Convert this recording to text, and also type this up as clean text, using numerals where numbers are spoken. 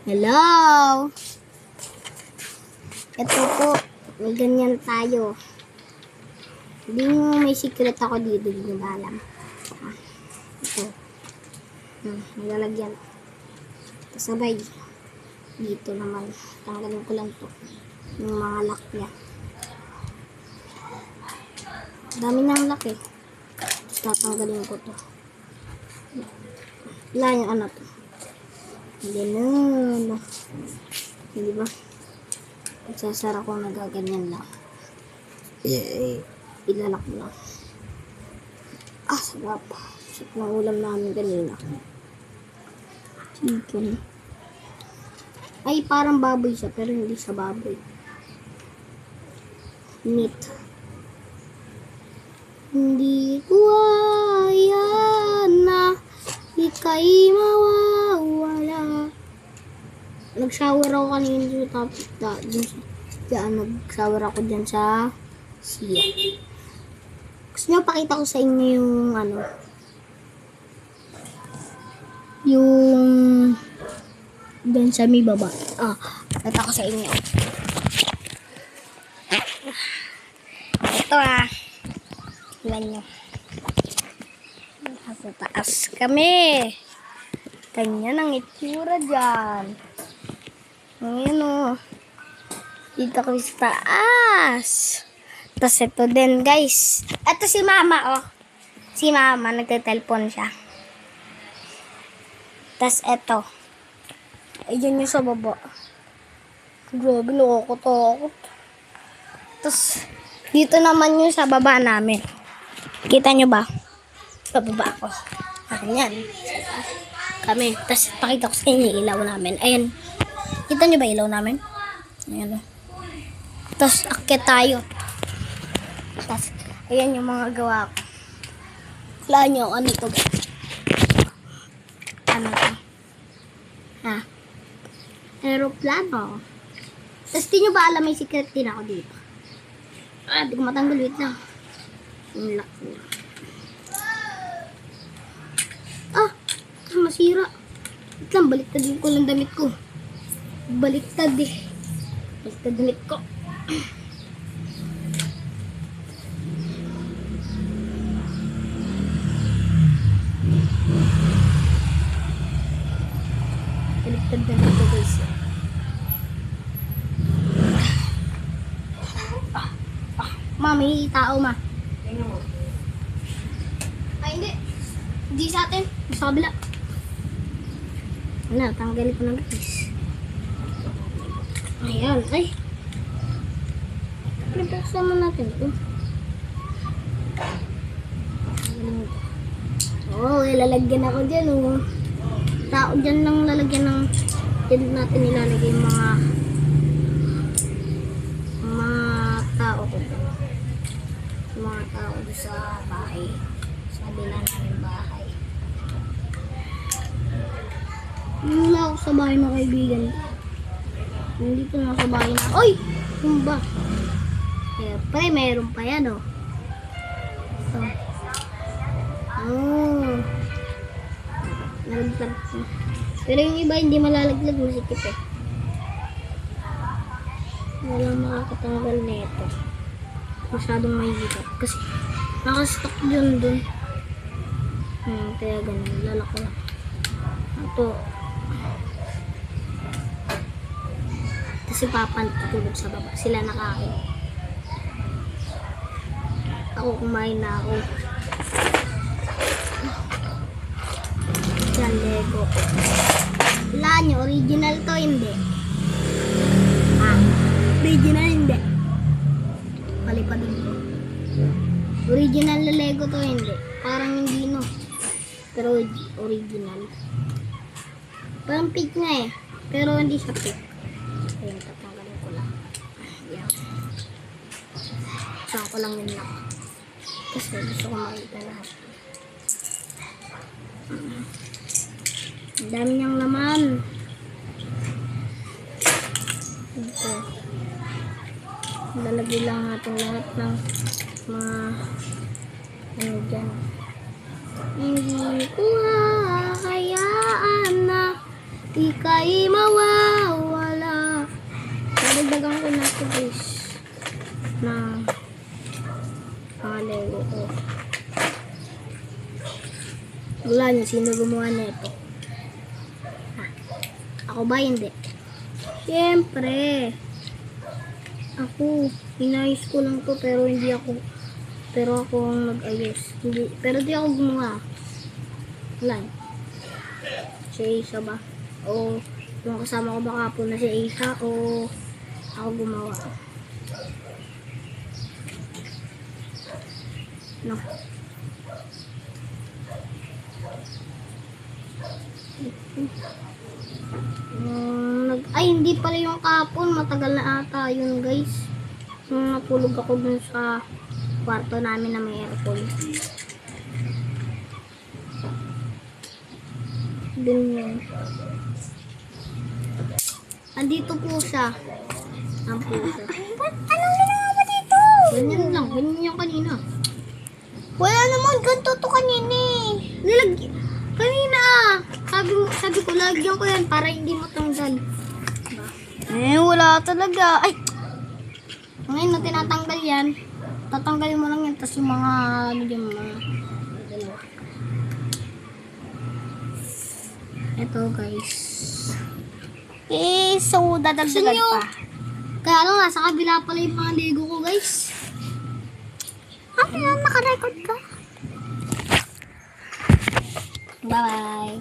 Hello! Ito po, may ganyan tayo. Hindi mo may secret ako dito, hindi nyo ba alam? Ito. Nalalagyan. Kasabay. Dito naman. Tanggalin ko lang to. Yung mga lock niya. Dami niyang lock eh. Tapos tatanggalin ko to. Wala yung ano to. Ganun. Hindi ba? Sasara ko nagaganyan lang. Ilalak mo lang. Ah, sarap. Sarap ng ulam namin kanina. Chicken. Ay, parang baboy siya, pero hindi siya baboy. Meat. Hindi ko ayan na ika'y mawawala. Nag-shower ako kanina nag-shower ako dyan sa siya. Gusto nyo pakita ko sa inyo yung yung dyan sa may baba. Pakita ko sa inyo. Ito ilan nyo. Nasa taas kami. Ganyan ang itsura dyan. Ngayon dito kami sa taas. Tapos ito din guys. Ito si mama Si mama nagte-telepon siya. Tapos ito. Ayun yung sa baba. Grabe, nakakatakot. Tapos dito naman yung sa baba namin. Kita nyo ba? Sa baba ako. Ayan. Kami. Tapos pakita ko sa inyo yung ilaw namin. Ayan. Kita nyo ba ilaw namin? Ayan. Tapos akyat tayo. Tapos ayan yung mga gawa ko. Wala nyo ano ito. Ano ito? Aeroplano. Tapos di nyo ba alam may secret din ako dito? Di ko matanggal. Wait lang. Yung lock niya. Masira. Wait lang, baliktad din ko lang damit ko. Baliktad damit ko. Baliktad damit ko guys. May tao Ay hindi. Hindi sa atin. Sa kabila. Tanggalin ko na guys. Ayan. Ay. Pinagpaksama natin ito. Ilalagyan ako dyan Tao dyan lang lalagyan ng dyan natin nilalagay yung mga tao ko. Mga tao sa bahay. Sa kabila namin bahay. Wala ako sa bahay ng kaibigan. Hindi ko na sa bahay na. Oy! Ano ba? Siyempre, mayroon pa yan nalaglag. Pero yung iba hindi malalaglag. Masikip Walang makakatanggal na ito. Masyadong mahirap. Kasi nakastock dun. Kaya ganun. Lalako lang. Ito. Kasi papa tutulog sa baba. Sila nakain. Ako kumain na ako. Yan, Lego. Wala nyo, original to, hindi. Original, hindi. Palipad ko. Original na Lego to, hindi. Parang hindi, no. Pero original. Parang fake nga pero hindi siya fake. Ayan, tatanggalin ko lang. Ayan. Saan ko lang yun lang. Kasi gusto ko makita lahat. Ang dami niyang laman. Ito. Lalagay lang natin lahat ng mga dyan. Hindi ko hayaan na ika'y mawala. Dagdagan ko na ito guys. Na mga Lego ko. Wala niyo, sino gumawa nito? Ako ba? Hindi. Siyempre. Ako. Inayos ko lang to pero hindi ako. Pero ako ang nag-ayos. Hindi, pero di ako gumawa. Wala. Si Aisa ba? O yung kasama ko baka po na si Aisa o ako gumawa. No. Ay, hindi pala yung kapon. Matagal na ata yun, guys. Nung napulog ako dun sa kwarto namin na may aircon. Dun yun. Andito po siya. Ang pusa. Anong ginawa mo dito? Ganyan lang. Ganyan yung kanina. Wala naman. Ganito to kanina eh. Kanina sabi ko lagyan ko yan para hindi matanggal. Wala talaga. Ay! Ngayon na tinatanggal yan. Tatanggalin mo lang yan. Tapos yung mga ano dyan mga dalawa. Ito guys. So dadagdagan pa. Kaya lang nasa kabila pala yung mga Lego ko guys. Ano yan? Naka-record ka? Bye-bye.